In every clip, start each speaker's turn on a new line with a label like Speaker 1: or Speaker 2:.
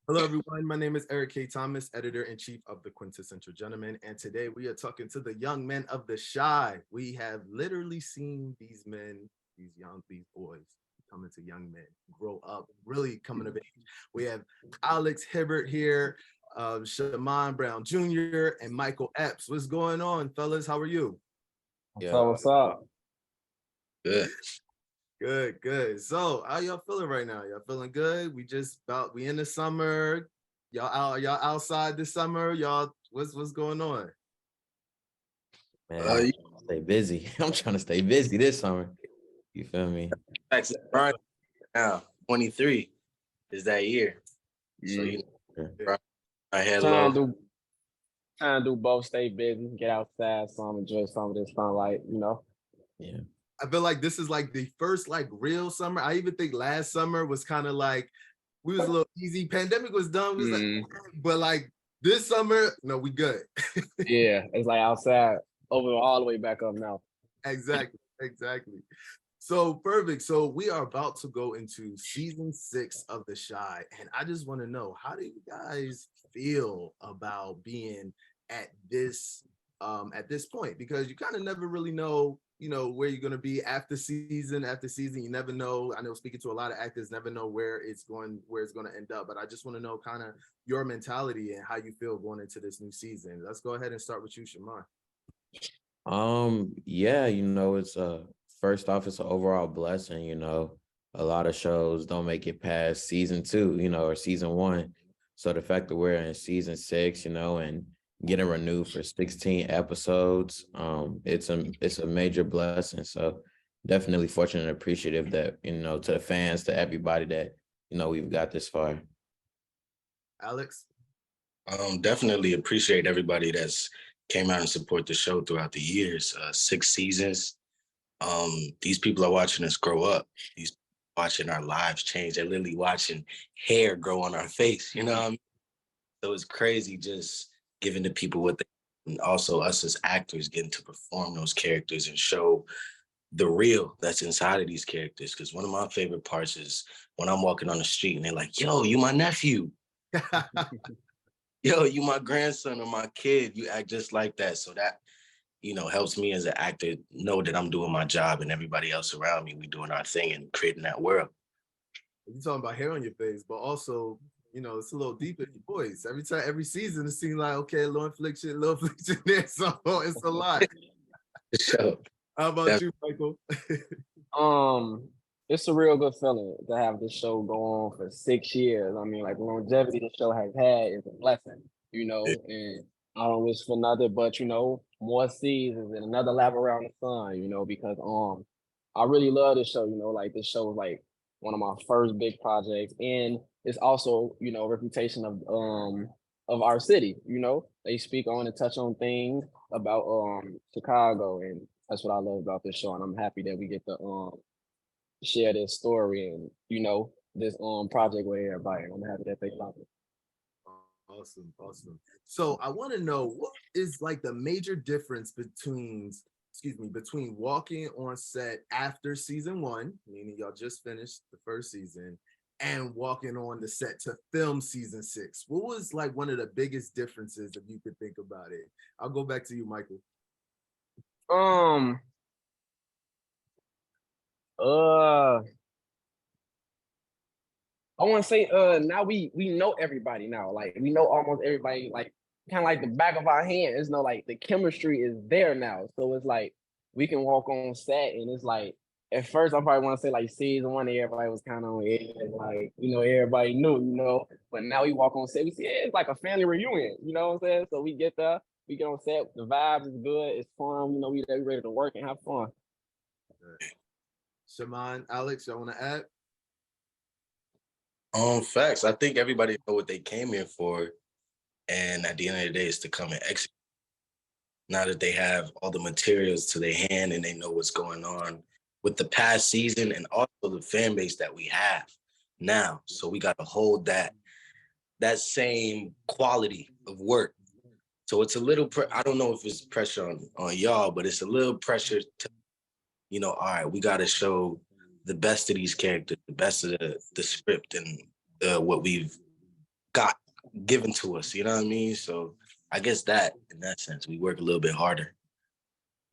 Speaker 1: Hello, everyone. My name is Eric K. Thomas, editor-in-chief of The Quintessential Gentleman, and today we are talking to the young men of the Shy. We have literally seen these men, these boys, come into young men, grow up, really coming of age. We have Alex Hibbert here, Samon Brown Jr., and Michael Epps. What's going on, fellas? How are you?
Speaker 2: So
Speaker 3: Yeah,
Speaker 2: what's up?
Speaker 3: good.
Speaker 1: Good, good. So, how y'all feeling right now? Y'all feeling good? We in the summer. Y'all outside this summer. Y'all, what's going on?
Speaker 3: Uh,
Speaker 2: Man, stay busy. I'm trying to stay busy this summer. You feel me?
Speaker 3: Texas right now, 23 is that year. So
Speaker 2: Yeah.
Speaker 3: I had a
Speaker 2: Trying
Speaker 3: little.
Speaker 2: to do trying to do both, stay busy, get outside some, enjoy some of this sunlight,
Speaker 3: Yeah.
Speaker 1: I feel like this is like the first like real summer. I even think last summer was kind of like we was a little easy. Pandemic was done. We was like, but like this summer, no, we good.
Speaker 2: Yeah, it's like outside over all the way back up now.
Speaker 1: Exactly, exactly. So perfect. So we are about to go into season 6 of The Shy, and I just want to know, how do you guys feel about being at this point? Because you kind of never really know, where you're gonna be after season after season. You never know. I know speaking to a lot of actors, never know where it's gonna end up. But I just want to know kind of your mentality and how you feel going into this new season. Let's go ahead and start with you, Shamar.
Speaker 2: Yeah, it's first off, it's an overall blessing, A lot of shows don't make it past season 2, or season 1. So the fact that we're in season 6, and getting renewed for 16 episodes, it's a major blessing. So definitely fortunate and appreciative that, to the fans, to everybody that, we've got this far.
Speaker 1: Alex.
Speaker 3: Definitely appreciate everybody that's came out and support the show throughout the years. 6 seasons. These people are watching us grow up. These people watching our lives change. They're literally watching hair grow on our face. You know what I mean? So it's crazy just giving the people what they, and also us as actors getting to perform those characters and show the real that's inside of these characters. Because one of my favorite parts is when I'm walking on the street and they're like, yo, you my nephew. Yo, you my grandson or my kid. You act just like that. So that, helps me as an actor know that I'm doing my job and everybody else around me, we doing our thing and creating that world.
Speaker 1: You're talking about hair on your face, but also, it's a little deeper in your voice. Every season, it seems like, okay, a little infliction there. So it's a lot.
Speaker 3: So
Speaker 1: How about you, Michael?
Speaker 2: Um, it's a real good feeling to have this show go on for 6 years. I mean, like the longevity the show has had is a blessing, and I don't wish for nothing but, more seasons and another lap around the sun, because I really love this show, like this show is like one of my first big projects. And it's also, a reputation of our city, They speak on and touch on things about Chicago, and that's what I love about this show, and I'm happy that we get to share this story and this project with everybody. I'm happy that they love it.
Speaker 1: Awesome, awesome. So I want to know, what is like the major difference between walking on set after season 1, meaning y'all just finished the first season, and walking on the set to film season 6? What was like one of the biggest differences, if you could think about it? I'll go back to you, Michael.
Speaker 2: Um, uh, I want to say, now we know everybody now. Like we know almost everybody, like kind of like the back of our hand. It's no like the chemistry is there now, so it's like we can walk on set, and it's like at first I probably want to say like season 1, everybody was kind of on edge, like everybody knew, but now we walk on set, we see it's like a family reunion. You know what I'm saying? So we get there, we get on set, the vibes is good, it's fun. We ready to work and have fun.
Speaker 1: Shaman, Alex, y'all want to add?
Speaker 3: Facts. I think everybody know what they came here for, and at the end of the day, it's to come and execute. Now that they have all the materials to their hand and they know what's going on with the past season and also the fan base that we have now, so we got to hold that same quality of work. So it's a little. I don't know if it's pressure on y'all, but it's a little pressure to, all right, we got to show the best of these characters, the best of the script and what we've got given to us. You know what I mean? So I guess that in that sense, we work a little bit harder.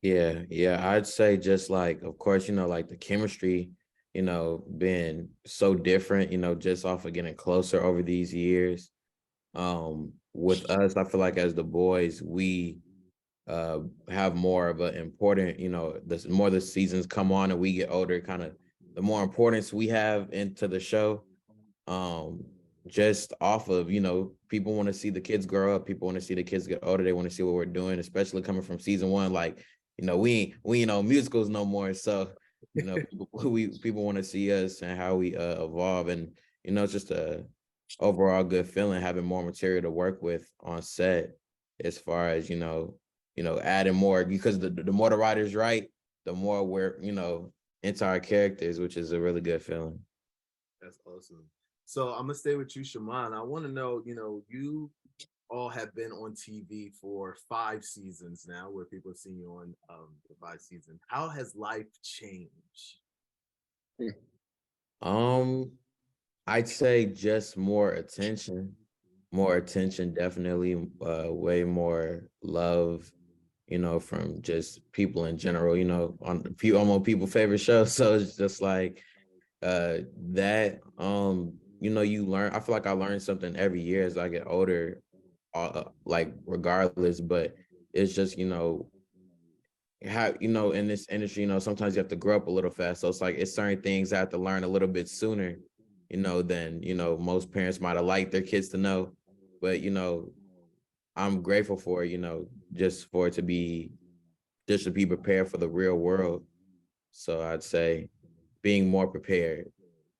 Speaker 4: Yeah, I'd say just like, of course, like the chemistry, being so different, just off of getting closer over these years. With us, I feel like as the boys, we have more of an important, the more the seasons come on and we get older, kind of the more importance we have into the show. Just off of, people want to see the kids grow up, people want to see the kids get older, they want to see what we're doing, especially coming from season one. Like, we ain't on musicals no more. So, people want to see us and how we evolve. And, it's just a overall good feeling having more material to work with on set, as far as, adding more, because the more the writers write, the more we're, into our characters, which is a really good feeling.
Speaker 1: That's awesome. So I'm gonna stay with you, Shaman. I want to know, you all have been on TV for 5 seasons now, where people have seen you on the 5 season. How has life changed?
Speaker 4: I'd say just more attention, definitely, way more love, from just people in general, on people favorite show. So it's just like that, you learn. I feel like I learn something every year as I get older, like regardless, but it's just, how, in this industry, sometimes you have to grow up a little fast. So it's like, it's certain things I have to learn a little bit sooner, than, most parents might have liked their kids to know. But, I'm grateful for, just for it to be, just to be prepared for the real world. So I'd say being more prepared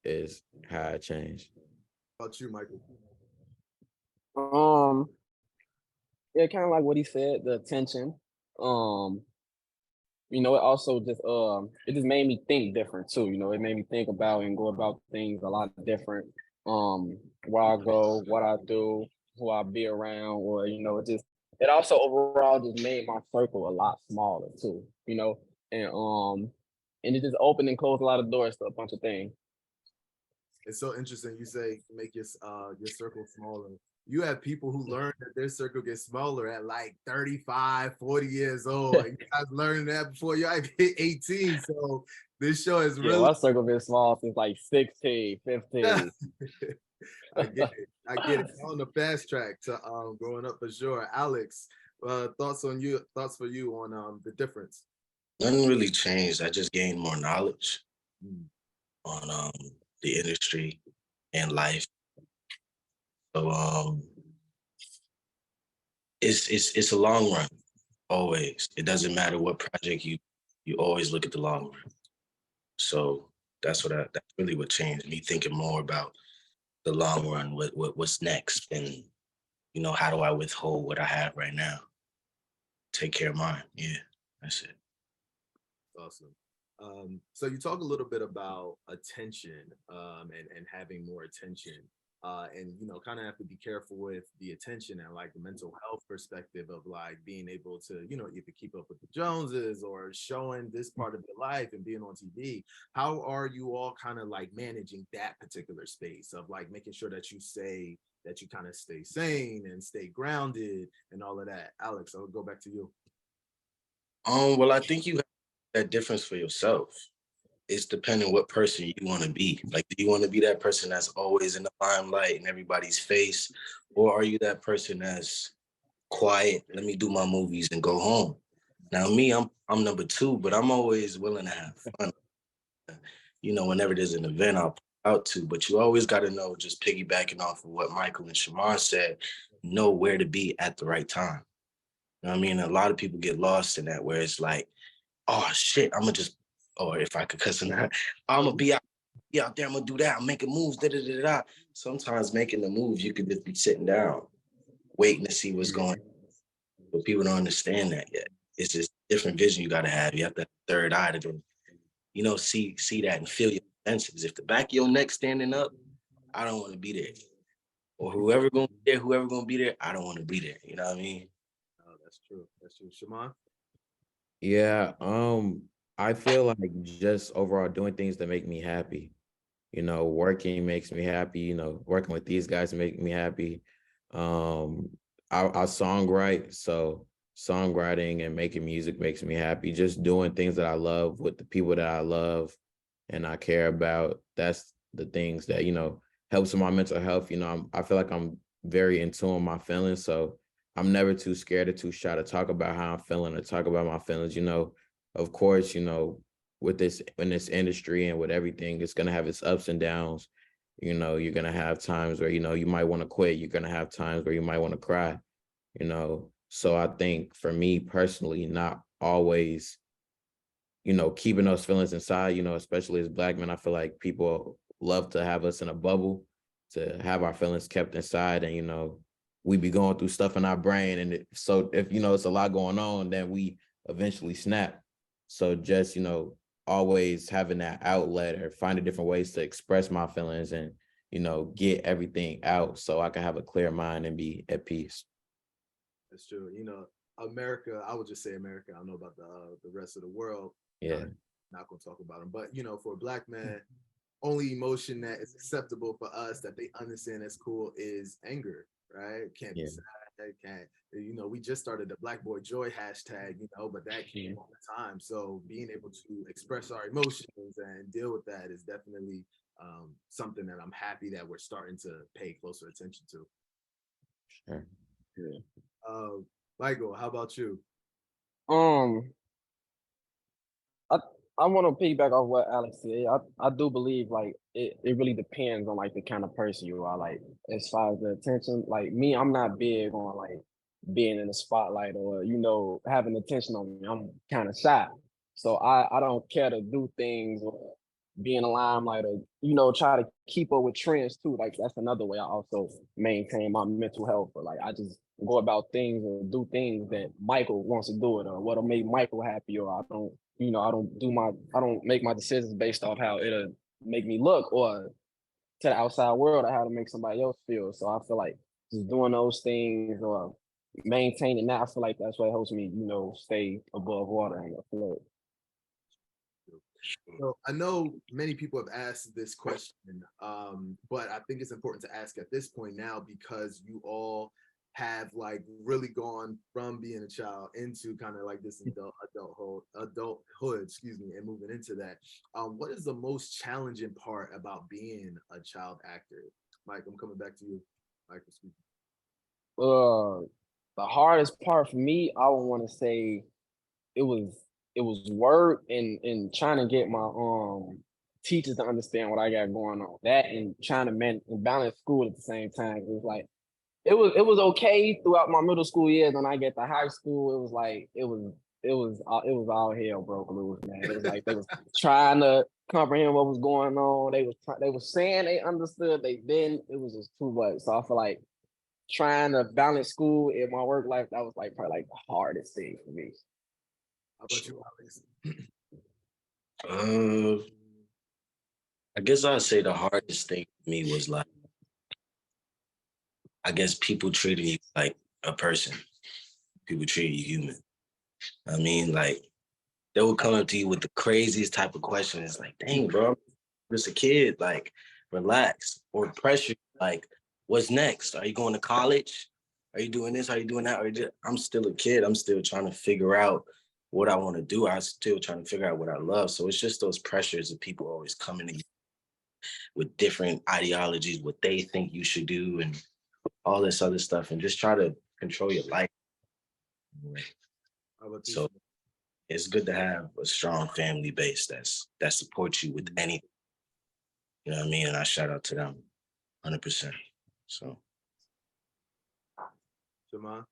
Speaker 4: is how I changed.
Speaker 1: How about you, Michael?
Speaker 2: Um, yeah, kind of like what he said, the attention. Um, it also just it just made me think different too. It made me think about and go about things a lot different. Where I go, what I do, who I be around, or it also overall just made my circle a lot smaller too. And it just opened and closed a lot of doors to a bunch of things.
Speaker 1: It's so interesting. You say make your circle smaller. You have people who learn that their circle gets smaller at like 35, 40 years old. And you guys learning that before you hit 18. So this show is really.
Speaker 2: Yeah, my circle been small since like 16, 15.
Speaker 1: I get it. I get it. On the fast track to growing up for sure. Alex, thoughts for you on the difference?
Speaker 3: Nothing really changed. I just gained more knowledge on the industry and life. So it's a long run, always. It doesn't matter what project you always look at the long run. So that's really what changed me, thinking more about the long run, what's next, and how do I withhold what I have right now? Take care of mine. Yeah, that's it.
Speaker 1: Awesome. So you talk a little bit about attention and having more attention. And kind of have to be careful with the attention and like the mental health perspective of like being able to, either keep up with the Joneses or showing this part of your life and being on TV. How are you all kind of like managing that particular space of like making sure that you kind of stay sane and stay grounded and all of that? Alex, I'll go back to you.
Speaker 3: Well, I think you have that difference for yourself. It's depending what person you want to be. Like, do you want to be that person that's always in the limelight in everybody's face? Or are you that person that's quiet, let me do my movies and go home? Now me, I'm number 2, but I'm always willing to have fun. Whenever there's an event I'll put out to, but you always got to know, just piggybacking off of what Michael and Shaman said, know where to be at the right time. You know what I mean? A lot of people get lost in that, where it's like, oh shit, I'm gonna just, or if I could cuss in that, I'm gonna be out there, I'm gonna do that, I'm making moves, da da da da. Sometimes making the moves, you could just be sitting down, waiting to see what's going on. But people don't understand that yet. It's just a different vision you gotta have. You have that third eye to go, see that and feel your senses. If the back of your neck standing up, I don't want to be there. Or whoever gonna be there, I don't want to be there. You know what I mean?
Speaker 1: Oh, that's true. That's true. Shaman?
Speaker 4: Yeah, I feel like just overall doing things that make me happy. Working makes me happy. Working with these guys make me happy. I songwrite, so songwriting and making music makes me happy. Just doing things that I love with the people that I love and I care about. That's the things that, helps with my mental health. I feel like I'm very in tune with my feelings. So I'm never too scared or too shy to talk about how I'm feeling or talk about my feelings. Of course, with this in this industry and with everything, it's gonna have its ups and downs. You're gonna have times where, you might want to quit. You're gonna have times where you might want to cry, So I think for me personally, not always, keeping those feelings inside, especially as Black men, I feel like people love to have us in a bubble, to have our feelings kept inside. And, we be going through stuff in our brain. And so if, it's a lot going on, then we eventually snap. So just, always having that outlet or finding different ways to express my feelings and, get everything out so I can have a clear mind and be at peace.
Speaker 1: That's true. America, I would just say America. I don't know about the rest of the world.
Speaker 4: Yeah.
Speaker 1: Not gonna talk about them, but for a Black man, only emotion that is acceptable for us that they understand as cool is anger, right? Can't be sad. It can't. We just started the Black Boy Joy hashtag, but that came all the time. So being able to express our emotions and deal with that is definitely something that I'm happy that we're starting to pay closer attention to.
Speaker 4: Sure.
Speaker 1: Yeah. Michael, how about you?
Speaker 2: I want to piggyback off what Alex said. I do believe like it really depends on like the kind of person you are. Like as far as the attention, like me, I'm not big on like being in the spotlight or having attention on me. I'm kind of shy, so I don't care to do things or be in the limelight or try to keep up with trends too. Like that's another way I also maintain my mental health. But like I just go about things or do things that Michael wants to do it or what'll make Michael happy, or I don't make my decisions based off how it'll make me look or to the outside world or how to make somebody else feel. So I feel like just doing those things or maintaining that, I feel like that's what helps me, stay above water and afloat.
Speaker 1: So I know many people have asked this question, but I think it's important to ask at this point now because you all have like really gone from being a child into kind of like this adulthood, and moving into that. What is the most challenging part about being a child actor? Mike, I'm coming back to you. Michael speaking.
Speaker 2: The hardest part for me, I would want to say it was work and trying to get my teachers to understand what I got going on. That and trying to balance school at the same time. It was like it was okay throughout my middle school years. When I get to high school, it was like it was all hell broke loose, man. It was like they was trying to comprehend what was going on. They was saying they understood, they didn't. It was just too much. So I feel like trying to balance school and my work life, that was like probably like the hardest thing for me.
Speaker 1: How about you,
Speaker 3: Alex? I guess I'd say the hardest thing for me was like, I guess people treating you like a person. People treating you human. I mean, like, they will come up to you with the craziest type of questions. Like, dang, bro, I'm just a kid. Like, relax. Or pressure. Like, what's next? Are you going to college? Are you doing this? Are you doing that? I'm still a kid. I'm still trying to figure out what I want to do. I'm still trying to figure out what I love. So it's just those pressures of people always coming to you with different ideologies, what they think you should do, and all this other stuff, and just try to control your life. So it's good to have a strong family base that supports you with anything. You know what I mean? And I shout out to them 100%. So
Speaker 1: Samon?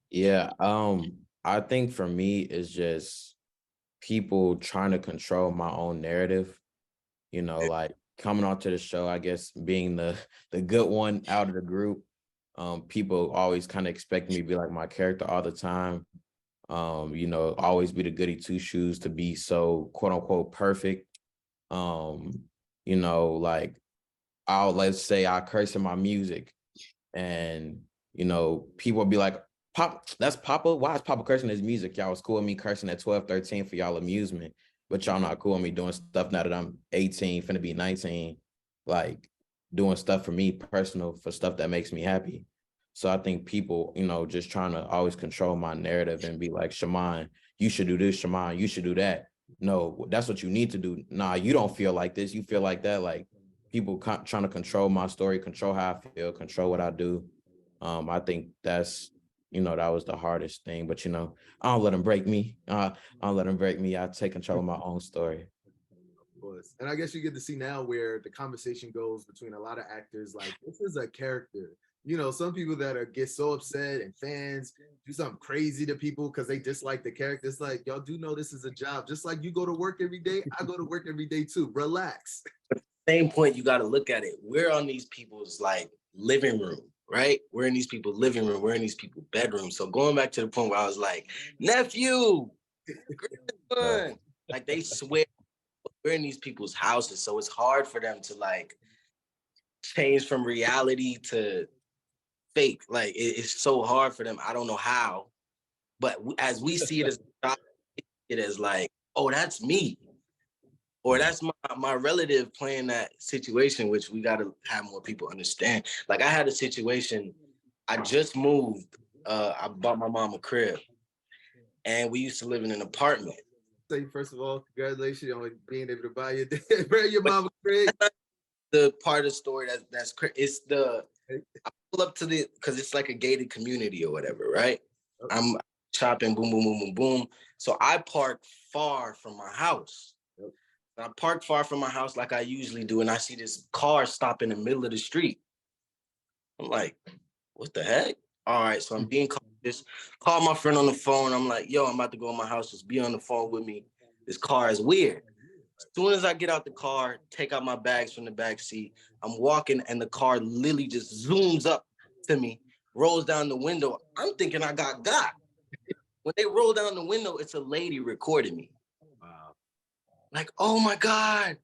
Speaker 4: Yeah, I think for me it's just people trying to control my own narrative, like coming onto the show, I guess being the good one out of the group. People always kind of expect me to be like my character all the time. Always be the goody two shoes, to be so quote unquote perfect. Like let's say I curse in my music and people will be like, Pop, that's Papa. Why is Papa cursing his music? Y'all was cool with me cursing at 12, 13 for y'all amusement, but y'all not cool with me doing stuff now that I'm 18, finna be 19. like doing stuff for me personal, for stuff that makes me happy. So I think people, just trying to always control my narrative and be like, Shaman, you should do this, Shaman, you should do that. No, that's what you need to do. Nah, you don't feel like this, you feel like that. Like people trying to control my story, control how I feel, control what I do. I think that's, that was the hardest thing. But, I don't let them break me. I don't let them break me. I take control of my own story.
Speaker 1: Was. And I guess you get to see now where the conversation goes between a lot of actors. Like, this is a character. Some people that get so upset, and fans do something crazy to people because they dislike the character. It's like, y'all do know this is a job. Just like you go to work every day, I go to work every day too. Relax.
Speaker 3: Same point, you got to look at it. We're on these people's like living room, right? We're in these people's living room. We're in these people's bedroom. So going back to the point where I was like, nephew, like they swear we're in these people's houses. So it's hard for them to like change from reality to fake. Like it's so hard for them. I don't know how, but as we see it as like, oh, that's me, or that's my relative playing that situation, which we got to have more people understand. Like I had a situation, I just moved, I bought my mom a crib, and we used to live in an apartment.
Speaker 1: Say, first of all, congratulations on being able to buy your mom a crib.
Speaker 3: The part of the story that's it's the I pull up to because it's like a gated community or whatever, right? Okay. I'm shopping, boom, boom, boom, boom, boom. So I park far from my house. Yep. I park far from my house like I usually do, and I see this car stop in the middle of the street. I'm like, what the heck? All right, so I'm being cautious. Call my friend on the phone. I'm like, yo, I'm about to go in my house. Just be on the phone with me. This car is weird. As soon as I get out the car, take out my bags from the back seat, I'm walking and the car literally just zooms up to me, rolls down the window. I'm thinking I got. When they roll down the window, it's a lady recording me. Wow. Like, oh my God.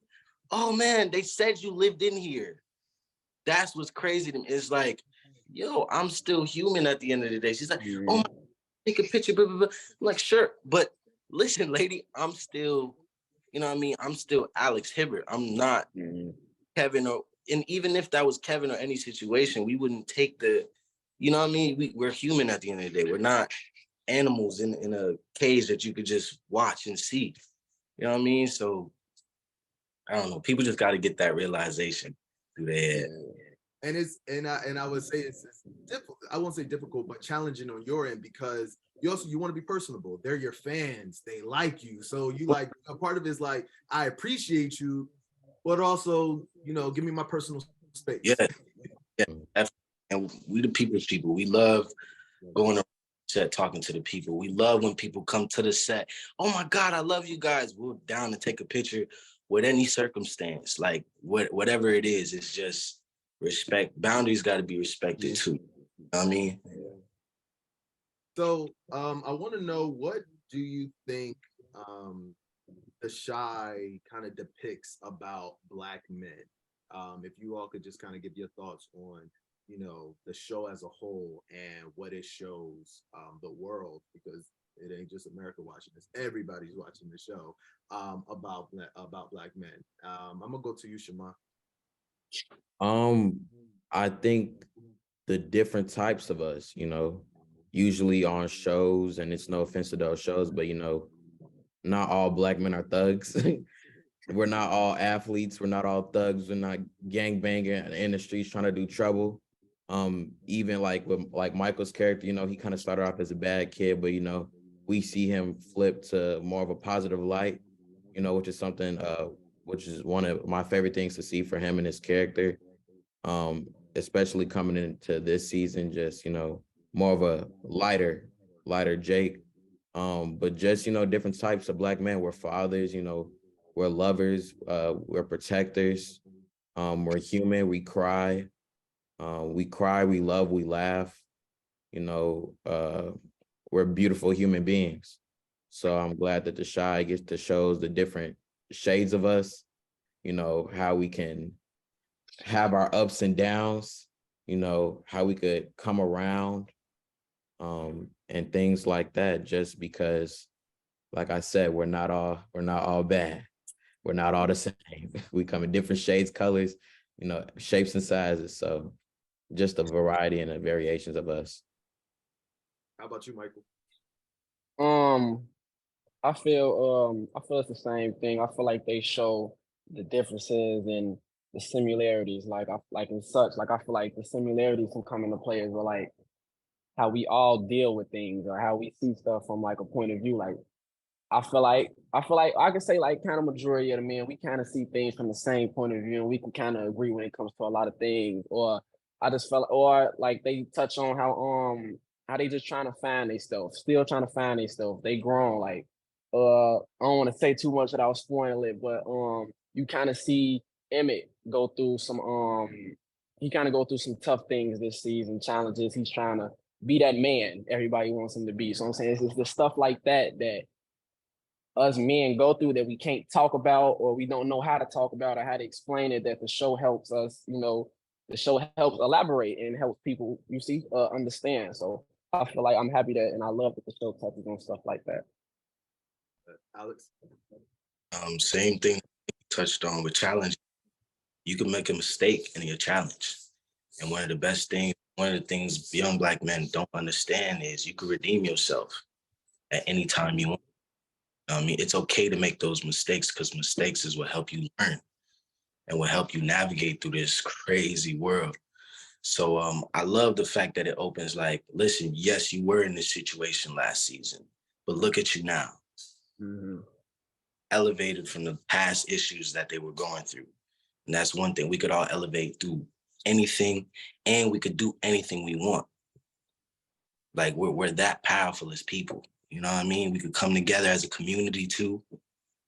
Speaker 3: Oh man, they said you lived in here. That's what's crazy to me. It's like, yo, I'm still human at the end of the day. She's like, oh my, take a picture, blah, blah, blah. I'm like, sure. But listen, lady, I'm still, you know what I mean? I'm still Alex Hibbert. I'm not Kevin, and even if that was Kevin or any situation, we wouldn't take the, you know what I mean? We're human at the end of the day. We're not animals in a cage that you could just watch and see. You know what I mean? So I don't know. People just got to get that realization through their head.
Speaker 1: And I would say it's difficult. I won't say difficult, but challenging on your end, because you want to be personable. They're your fans. They like you. So you like, a part of it is like, I appreciate you, but also, give me my personal space.
Speaker 3: Yeah. And we the people's people. We love going around set, talking to the people. We love when people come to the set. Oh my God, I love you guys. We're down to take a picture with any circumstance. Like whatever it is, it's just respect. Boundaries got to be respected too. You know what I mean?
Speaker 1: So I want to know, what do you think The Chi kind of depicts about Black men? If you all could just kind of give your thoughts on, the show as a whole and what it shows the world, because it ain't just America watching this, everybody's watching the show about Black men. I'm gonna go to you, Shama.
Speaker 4: I think the different types of us, usually on shows, and it's no offense to those shows, but not all Black men are thugs. We're not all athletes. We're not all thugs. We're not gangbanging in the streets trying to do trouble. Even like with Michael's character, he kind of started off as a bad kid, but we see him flip to more of a positive light, which is something which is one of my favorite things to see for him and his character. Especially coming into this season, just more of a lighter Jake. But just different types of Black men. We're fathers, we're lovers, we're protectors, we're human, we cry, we love, we laugh, we're beautiful human beings. So I'm glad that The Chi gets to show the different shades of us, how we can have our ups and downs, how we could come around, and things like that, just because, like I said, we're not all bad. We're not all the same. We come in different shades, colors, shapes and sizes. So just a variety and the variations of us.
Speaker 1: How about you, Michael?
Speaker 2: I feel it's the same thing. I feel like they show the differences and the similarities, like in such. Like I feel like the similarities can come into play as well, like how we all deal with things or how we see stuff from like a point of view. Like I feel like I can say like kind of majority of the men, we kind of see things from the same point of view and we can kind of agree when it comes to a lot of things. Or I just felt or like they touch on how they just trying to find their stuff, still trying to find their stuff. They grown like I don't want to say too much without spoiling it, but you kind of see Emmett go through some he kind of go through some tough things this season, challenges. He's trying to be that man everybody wants him to be. So I'm saying it's the stuff like that that us men go through that we can't talk about or we don't know how to talk about or how to explain it, that the show helps us, the show helps elaborate and helps people, understand. So I feel like I'm happy that, and I love that the show touches on stuff like that.
Speaker 1: Alex?
Speaker 3: Same thing you touched on with challenge. You can make a mistake in your challenge. And one of the things young Black men don't understand is you can redeem yourself at any time you want. I mean, it's okay to make those mistakes because mistakes is what help you learn and will help you navigate through this crazy world. So I love the fact that it opens like, listen, yes, you were in this situation last season, but look at you now.
Speaker 2: Mm-hmm.
Speaker 3: Elevated from the past issues that they were going through. And that's one thing. We could all elevate through anything and we could do anything we want. Like we're that powerful as people. You know what I mean? We could come together as a community too.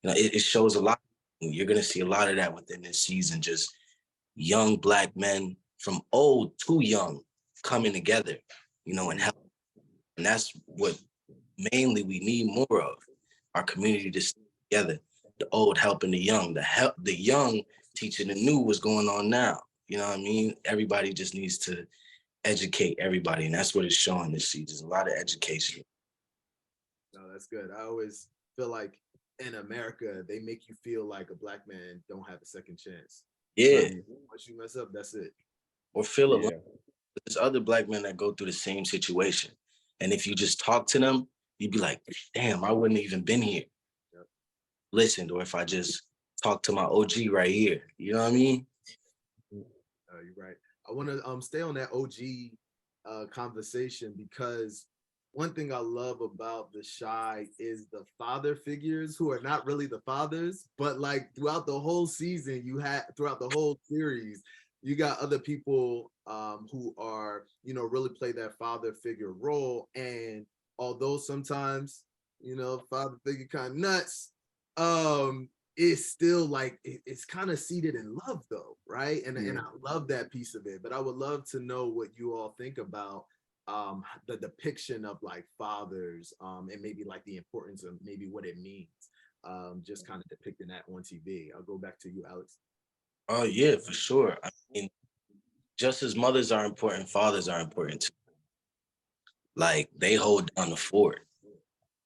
Speaker 3: It shows a lot. You're going to see a lot of that within this season, just young Black men from old to young coming together, and help. And that's what mainly we need more of, our community to stay together, the old helping the young, the young teaching the new what's going on now. You know what I mean? Everybody just needs to educate everybody. And that's what it's showing this season, a lot of education.
Speaker 1: No, that's good. I always feel like in America, they make you feel like a Black man don't have a second chance.
Speaker 3: Yeah.
Speaker 1: Once you mess up, that's it.
Speaker 3: Or feel alone. There's other Black men that go through the same situation. And if you just talk to them, you'd be like, damn, I wouldn't even been here.
Speaker 1: Yep.
Speaker 3: Listened, or if I just talk to my OG right here. You know what I mean?
Speaker 1: You're right. I want to stay on that OG conversation because one thing I love about The Chi is the father figures who are not really the fathers, but like throughout the whole season, throughout the whole series, you got other people who are, really play that father figure role. And although sometimes, father figure kind of nuts, it's still like it's kind of seated in love though, right? And I love that piece of it. But I would love to know what you all think about the depiction of like fathers and maybe like the importance of maybe what it means, just kind of depicting that on TV. I'll go back to you, Alex.
Speaker 3: Oh yeah, for sure. I mean, just as mothers are important, fathers are important too. Like they hold down the fort.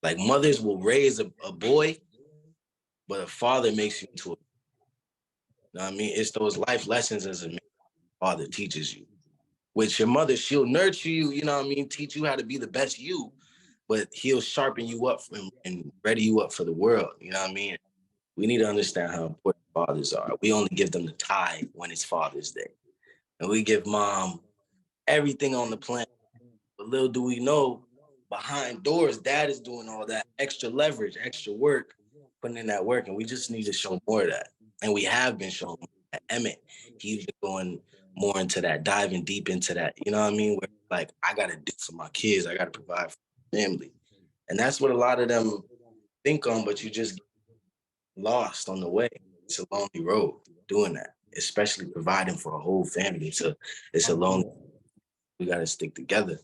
Speaker 3: Like mothers will raise a boy, but a father makes you into a, you know what I mean? It's those life lessons as a father teaches you. With your mother, she'll nurture you, you know what I mean? Teach you how to be the best you, but he'll sharpen you up and ready you up for the world, you know what I mean? We need to understand how important fathers are. We only give them the tie when it's Father's Day. And we give mom everything on the planet. But little do we know, behind doors, dad is doing all that extra leverage, extra work, putting in that work. And we just need to show more of that. And we have been showing that. Emmett, he's been going more into that, diving deep into that. You know what I mean? Where like, I got to do for my kids. I got to provide for my family. And that's what a lot of them think on, but you just get lost on the way. It's a lonely road doing that, especially providing for a whole family. So it's a lonely, we got to stick together.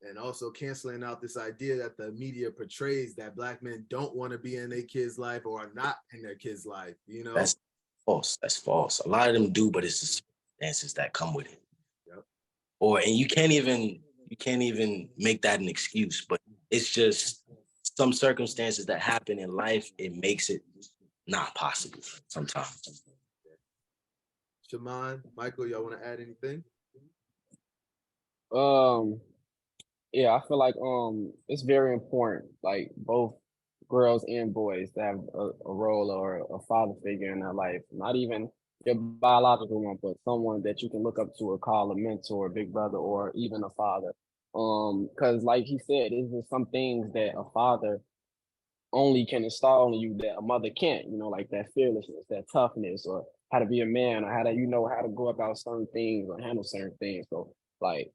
Speaker 1: And also canceling out this idea that the media portrays that Black men don't want to be in their kids' life or are not in their kids' life,
Speaker 3: That's false. That's false. A lot of them do, but it's the circumstances that come with it.
Speaker 1: Yep.
Speaker 3: And you can't even make that an excuse, but it's just some circumstances that happen in life, it makes it not possible sometimes.
Speaker 1: Samon, Michael, y'all want to add anything?
Speaker 2: Yeah, I feel like it's very important, like both girls and boys to have a role or a father figure in their life. Not even your biological one, but someone that you can look up to or call a mentor, big brother, or even a father. Because like he said, there's just some things that a father only can install in you that a mother can't, like that fearlessness, that toughness, or how to be a man, or how to, how to go about certain things or handle certain things. So like,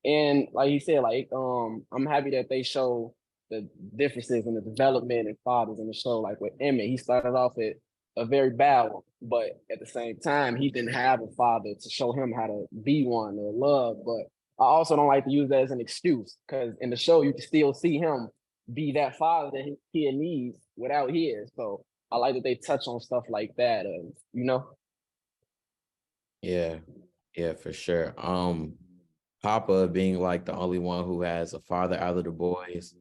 Speaker 2: and like he said, like, I'm happy that they show the differences in the development and fathers in the show. Like with Emmett, he started off at a very bad one, but at the same time, he didn't have a father to show him how to be one or love. But I also don't like to use that as an excuse, because in the show, you can still see him be that father that his kid needs without his. So I like that they touch on stuff like that,
Speaker 4: Yeah, yeah, for sure. Papa being like the only one who has a father out of the boys.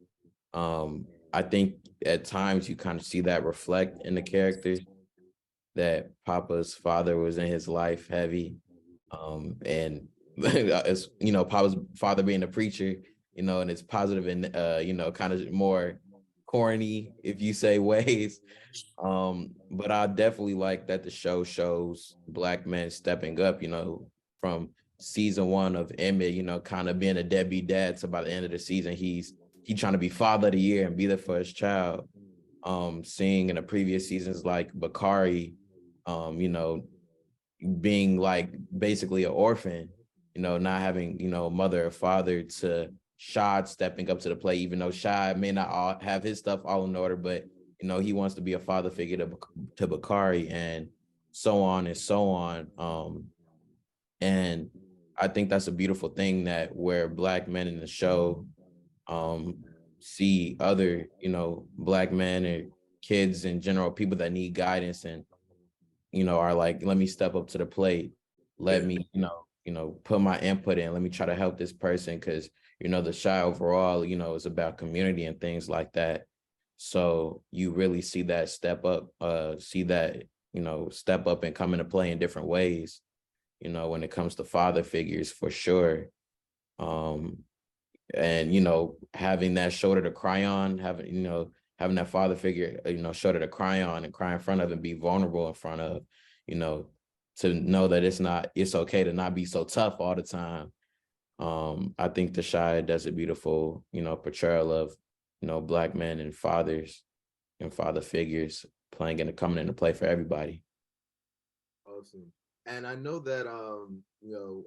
Speaker 4: I think at times you kind of see that reflect in the character, that Papa's father was in his life heavy. And it's, Papa's father being a preacher, and it's positive and kind of more corny, if you say, ways. But I definitely like that the show shows Black men stepping up, from season 1 of Emmett, kind of being a deadbeat dad. So by the end of the season, he's trying to be father of the year and be there for his child. Seeing in the previous seasons like Bakari, being like basically an orphan, not having, mother or father, to Shad stepping up to the plate, even though Shad may not have his stuff all in order, but he wants to be a father figure to Bakari, and so on and so on. And I think that's a beautiful thing, that where Black men in the show see other, Black men or kids in general, people that need guidance, and are like, let me step up to the plate. Let me, put my input in. Let me try to help this person, because, the Shy overall, is about community and things like that. So you really see that step up, step up and come into play in different ways, when it comes to father figures, for sure. And, having that shoulder to cry on, having that father figure, shoulder to cry on and cry in front of and be vulnerable in front of, to know that it's okay to not be so tough all the time. I think The Shy does a beautiful, portrayal of, Black men and fathers and father figures playing and coming into play for everybody.
Speaker 1: Awesome. And I know that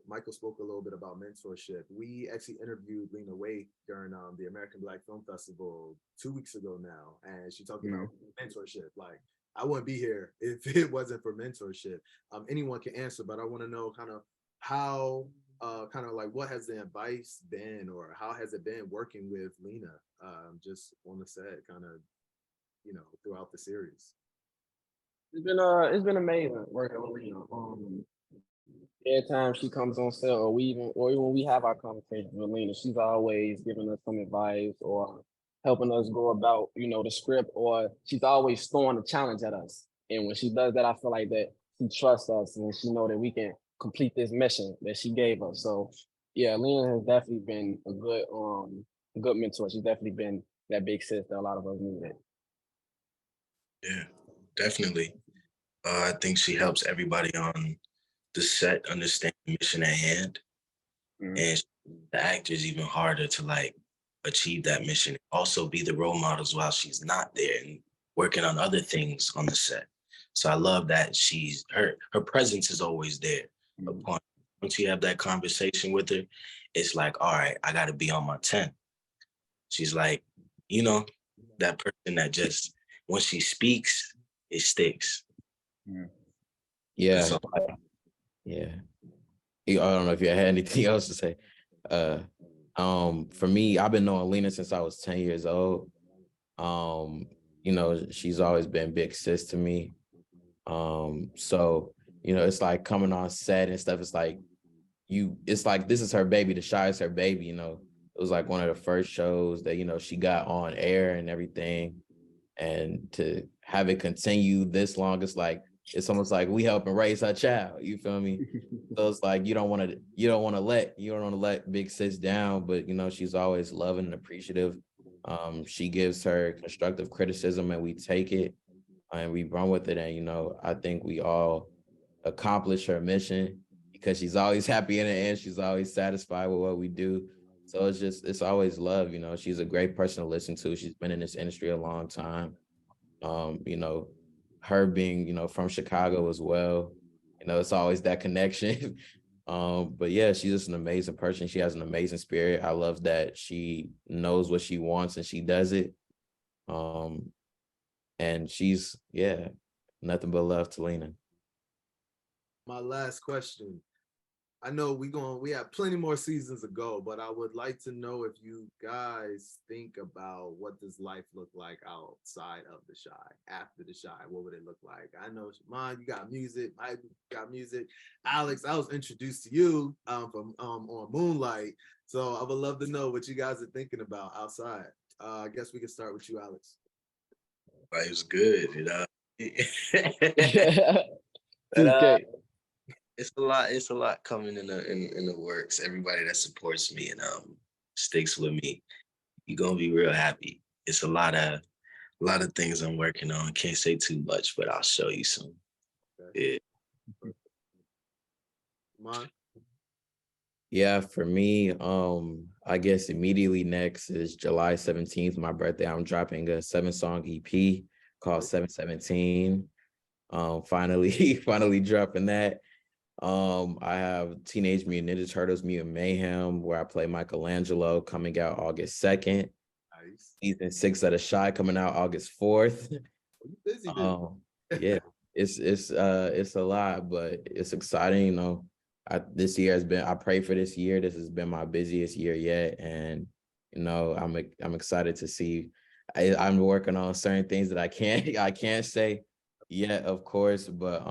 Speaker 1: Michael spoke a little bit about mentorship. We actually interviewed Lena Waithe during the American Black Film Festival 2 weeks ago now, and she talked about mentorship. Like, I wouldn't be here if it wasn't for mentorship. Anyone can answer, but I want to know kind of how, kind of like, what has the advice been, or how has it been working with Lena? Just want to say it kind of, throughout the series.
Speaker 2: It's been amazing working with Lena. Every time she comes on set, or even when we have our conversations with Lena, she's always giving us some advice or helping us go about, the script, or she's always throwing a challenge at us. And when she does that, I feel like that she trusts us and she know that we can complete this mission that she gave us. So yeah, Lena has definitely been a good mentor. She's definitely been that big sis that a lot of us needed.
Speaker 3: Yeah, definitely. I think she helps everybody on the set understand the mission at hand, and the actors even harder to like achieve that mission. Also, be the role models while she's not there and working on other things on the set. So I love that her presence is always there. Once you have that conversation with her, it's like, all right, I got to be on my 10. She's like, that person that just, when she speaks, it sticks.
Speaker 4: Yeah.
Speaker 3: So,
Speaker 4: yeah. I don't know if you had anything else to say. For me, I've been knowing Lena since I was 10 years old. She's always been big sis to me. So, it's like coming on set and stuff. It's like this is her baby. The Shy is her baby. It was like one of the first shows that, she got on air and everything. And to have it continue this long, it's like it's almost like we helping raise her child. You feel me? So it's like you don't want to let big sis down, but you know, she's always loving and appreciative. She gives her constructive criticism and we take it and we run with it. And you know, I think we all accomplish her mission because she's always happy in the end. She's always satisfied with what we do. So it's always love. You know, she's a great person to listen to. She's been in this industry a long time. You know, her being, you know, from Chicago as well, you know, it's always that connection. But yeah, she's just an amazing person. She has an amazing spirit. I love that she knows what she wants and she does it. And she's, yeah, nothing but love to Lena.
Speaker 1: My last question. I know we have plenty more seasons to go, but I would like to know if you guys think about what does life look like outside of the Shy, after the Shy. What would it look like? I know, Samon, you got music. Mike got music. Alex, I was introduced to you from on Moonlight, so I would love to know what you guys are thinking about outside. I guess we can start with you, Alex.
Speaker 3: It was good, you know.
Speaker 2: Okay.
Speaker 3: It's a lot coming in the works. Everybody that supports me and sticks with me, you're gonna be real happy. It's a lot of things I'm working on. Can't say too much, but I'll show you some. Okay. Yeah.
Speaker 1: Mine?
Speaker 4: Yeah, for me, I guess immediately next is July 17th, my birthday. I'm dropping a 7-song EP called 717. Finally dropping that. I have Teenage Mutant Ninja Turtles Mutant Mayhem, where I play Michelangelo, coming out August 2nd.
Speaker 1: Nice.
Speaker 4: Season 6 of The Shy coming out August 4th.
Speaker 1: You busy,
Speaker 4: Yeah, it's a lot, but it's exciting. You know, this year has been, I pray for this year. This has been my busiest year yet. And, you know, I'm excited to see. I'm working on certain things that I can't say yet, of course, but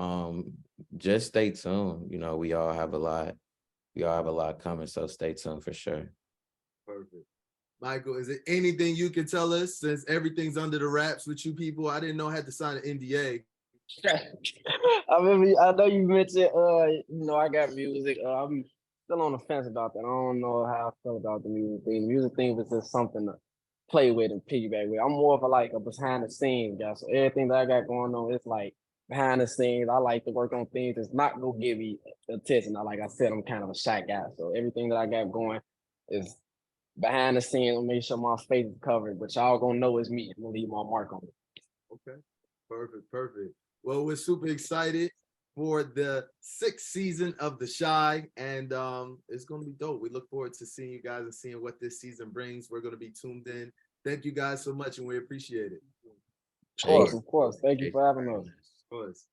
Speaker 4: just stay tuned. You know, we all have a lot coming, so stay tuned for sure.
Speaker 1: Perfect. Michael, is there anything you can tell us since everything's under the wraps with you people? I didn't know I had to sign an NDA.
Speaker 2: I remember, I know you mentioned, you know, I got music. I'm still on the fence about that. I don't know how I feel about the music thing. The music thing was just something to play with and piggyback with. I'm more of a behind the scenes guy. So everything that I got going on, it's like behind the scenes. I like to work on things that's not gonna give me attention. Like I said, I'm kind of a shy guy. So everything that I got going is behind the scenes. I'll make sure my face is covered, but y'all gonna know it's me. I'm gonna leave my mark on it.
Speaker 1: Okay. Perfect. Well, we're super excited for the 6th season of The Shy, and it's going to be dope. We look forward to seeing you guys and seeing what this season brings. We're going to be tuned in. Thank you guys so much, and we appreciate it.
Speaker 2: Of course. Thank you for having us.
Speaker 1: Of course.